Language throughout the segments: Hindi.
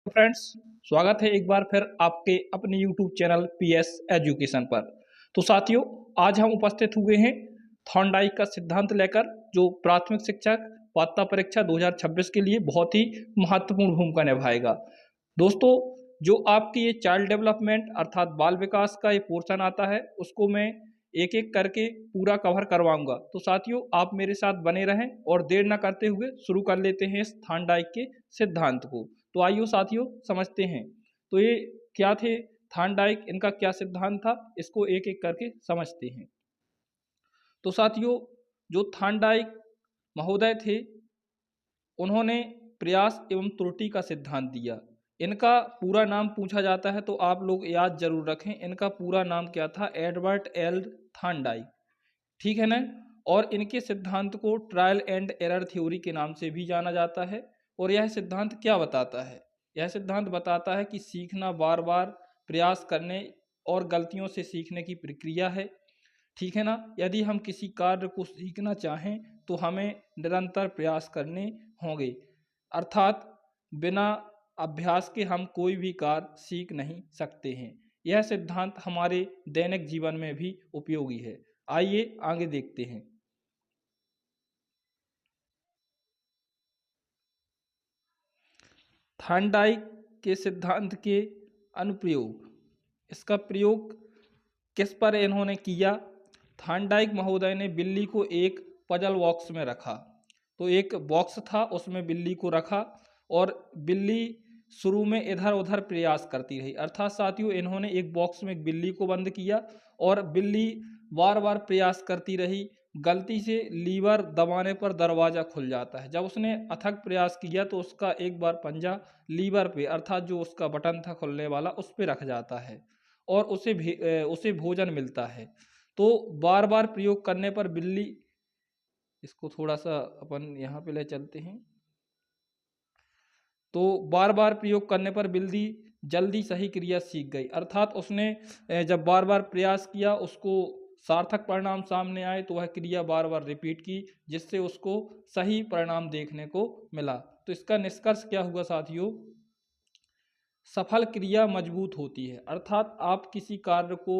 फ्रेंड्स, स्वागत है एक बार फिर आपके अपने YouTube चैनल PS एजुकेशन पर। तो साथियों, आज हम उपस्थित हुए हैं थॉर्नडाइक का सिद्धांत लेकर, जो प्राथमिक शिक्षक पात्रता परीक्षा 2026 के लिए बहुत ही महत्वपूर्ण भूमिका निभाएगा। दोस्तों, जो आपकी ये चाइल्ड डेवलपमेंट अर्थात बाल विकास का ये पोर्शन आता है, उसको मैं एक एक करके पूरा कवर करवाऊंगा। तो साथियों, आप मेरे साथ बने रहें और देर न करते हुए शुरू कर लेते हैं इस थॉर्नडाइक के सिद्धांत को। तो आइए साथियों, समझते हैं। तो ये क्या थे थॉर्नडाइक, इनका क्या सिद्धांत था, इसको एक एक करके समझते हैं। तो साथियों, जो थॉर्नडाइक महोदय थे, उन्होंने प्रयास एवं त्रुटि का सिद्धांत दिया। इनका पूरा नाम पूछा जाता है तो आप लोग याद जरूर रखें, इनका पूरा नाम क्या था? एडवर्ड एल थॉर्नडाइक, ठीक है ना। और इनके सिद्धांत को ट्रायल एंड एरर थ्योरी के नाम से भी जाना जाता है। और यह सिद्धांत क्या बताता है? यह सिद्धांत बताता है कि सीखना बार बार प्रयास करने और गलतियों से सीखने की प्रक्रिया है, ठीक है ना। यदि हम किसी कार्य को सीखना चाहें तो हमें निरंतर प्रयास करने होंगे, अर्थात बिना अभ्यास के हम कोई भी कार्य सीख नहीं सकते हैं। यह सिद्धांत हमारे दैनिक जीवन में भी उपयोगी है। आइए आगे देखते हैं। थॉर्नडाइक के सिद्धांत के अनुप्रयोग, इसका प्रयोग किस पर इन्होंने किया? थॉर्नडाइक महोदय ने बिल्ली को एक पजल बॉक्स में रखा। तो एक बॉक्स था, उसमें बिल्ली को रखा और बिल्ली शुरू में इधर उधर प्रयास करती रही। अर्थात साथियों, इन्होंने एक बॉक्स में एक बिल्ली को बंद किया और बिल्ली बार बार प्रयास करती रही। गलती से लीवर दबाने पर दरवाज़ा खुल जाता है। जब उसने अथक प्रयास किया तो उसका एक बार पंजा लीवर पे, अर्थात जो उसका बटन था खुलने वाला, उस पे रख जाता है और उसे भोजन मिलता है। तो बार बार प्रयोग करने पर बिल्ली, इसको थोड़ा सा अपन यहाँ पे ले चलते हैं। तो बार बार प्रयोग करने पर बिल्ली जल्दी सही क्रिया सीख गई। अर्थात उसने जब बार बार प्रयास किया, उसको सार्थक परिणाम सामने आए तो वह क्रिया बार बार रिपीट की, जिससे उसको सही परिणाम देखने को मिला। तो इसका निष्कर्ष क्या हुआ साथियों? सफल क्रिया मजबूत होती है। अर्थात आप किसी कार्य को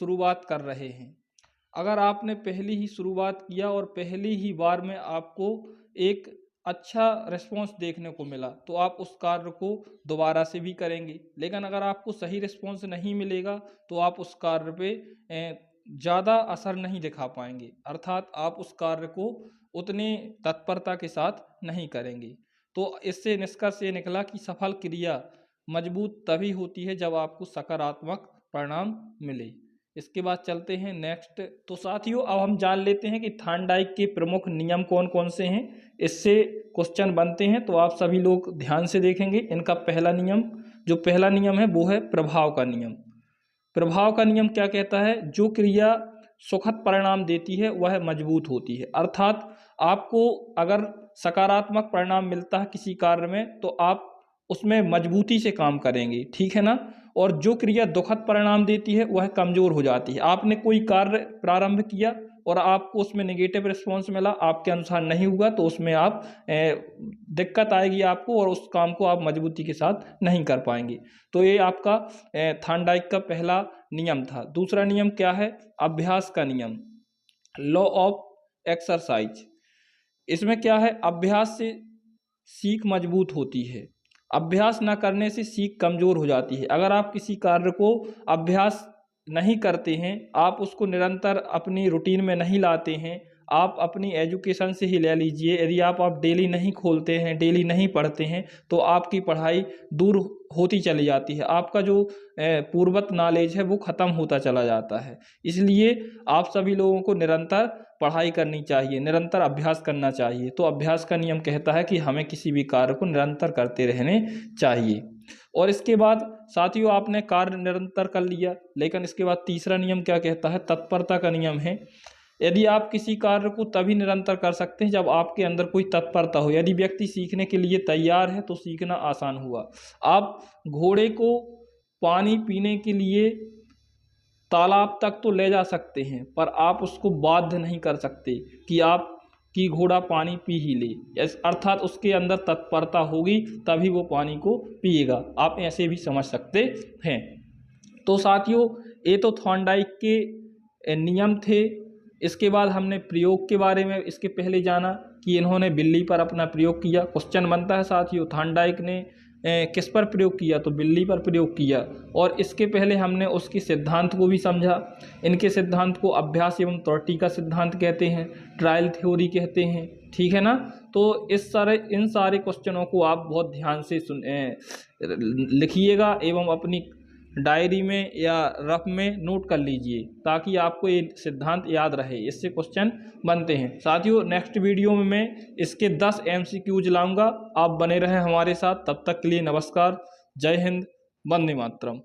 शुरुआत कर रहे हैं, अगर आपने पहली ही शुरुआत किया और पहली ही बार में आपको एक अच्छा रिस्पॉन्स देखने को मिला तो आप उस कार्य को दोबारा से भी करेंगे। लेकिन अगर आपको सही रिस्पॉन्स नहीं मिलेगा तो आप उस कार्य पे ज़्यादा असर नहीं दिखा पाएंगे, अर्थात आप उस कार्य को उतने तत्परता के साथ नहीं करेंगे। तो इससे निष्कर्ष ये निकला कि सफल क्रिया मजबूत तभी होती है जब आपको सकारात्मक परिणाम मिले। इसके बाद चलते हैं नेक्स्ट। तो साथियों, अब हम जान लेते हैं कि थॉर्नडाइक के प्रमुख नियम कौन कौन से हैं। इससे क्वेश्चन बनते हैं, तो आप सभी लोग ध्यान से देखेंगे। इनका पहला नियम, जो पहला नियम है वो है प्रभाव का नियम। प्रभाव का नियम क्या कहता है? जो क्रिया सुखद परिणाम देती है वह मजबूत होती है। अर्थात आपको अगर सकारात्मक परिणाम मिलता है किसी कार्य में तो आप उसमें मजबूती से काम करेंगे, ठीक है ना। और जो क्रिया दुखद परिणाम देती है वह कमजोर हो जाती है। आपने कोई कार्य प्रारंभ किया और आपको उसमें नेगेटिव रिस्पॉन्स मिला, आपके अनुसार नहीं हुआ, तो उसमें आप दिक्कत आएगी आपको और उस काम को आप मजबूती के साथ नहीं कर पाएंगे। तो ये आपका थॉर्नडाइक का पहला नियम था। दूसरा नियम क्या है? अभ्यास का नियम, लॉ ऑफ एक्सरसाइज। इसमें क्या है? अभ्यास से सीख मजबूत होती है, अभ्यास न करने से सीख कमजोर हो जाती है। अगर आप किसी कार्य को अभ्यास नहीं करते हैं, आप उसको निरंतर अपनी रूटीन में नहीं लाते हैं, आप अपनी एजुकेशन से ही ले लीजिए, यदि आप डेली नहीं खोलते हैं, डेली नहीं पढ़ते हैं, तो आपकी पढ़ाई दूर होती चली जाती है। आपका जो पूर्वत नॉलेज है वो ख़त्म होता चला जाता है। इसलिए आप सभी लोगों को निरंतर पढ़ाई करनी चाहिए, निरंतर अभ्यास करना चाहिए। तो अभ्यास का नियम कहता है कि हमें किसी भी कार्य को निरंतर करते रहने चाहिए। और इसके बाद साथियों, आपने कार्य निरंतर कर लिया, लेकिन इसके बाद तीसरा नियम क्या कहता है? तत्परता का नियम है। यदि आप किसी कार्य को तभी निरंतर कर सकते हैं जब आपके अंदर कोई तत्परता हो। यदि व्यक्ति सीखने के लिए तैयार है तो सीखना आसान हुआ। आप घोड़े को पानी पीने के लिए तालाब तक तो ले जा सकते हैं, पर आप उसको बाध्य नहीं कर सकते कि आप कि घोड़ा पानी पी ही ले, अर्थात उसके अंदर तत्परता होगी तभी वो पानी को पिएगा। आप ऐसे भी समझ सकते हैं। तो साथियों, ये तो थॉर्नडाइक के नियम थे। इसके बाद हमने प्रयोग के बारे में इसके पहले जाना कि इन्होंने बिल्ली पर अपना प्रयोग किया। क्वेश्चन बनता है साथियों, थॉर्नडाइक ने किस पर प्रयोग किया, तो बिल्ली पर प्रयोग किया। और इसके पहले हमने उसके सिद्धांत को भी समझा। इनके सिद्धांत को अभ्यास एवं त्रुटि का सिद्धांत कहते हैं, ट्रायल थ्योरी कहते हैं, ठीक है ना। तो इन सारे क्वेश्चनों को आप बहुत ध्यान से लिखिएगा एवं अपनी डायरी में या रफ में नोट कर लीजिए, ताकि आपको ये सिद्धांत याद रहे, इससे क्वेश्चन बनते हैं। साथियों, नेक्स्ट वीडियो में मैं इसके 10 MCQs लाऊंगा। आप बने रहें हमारे साथ। तब तक के लिए नमस्कार, जय हिंद, वंदे मातरम।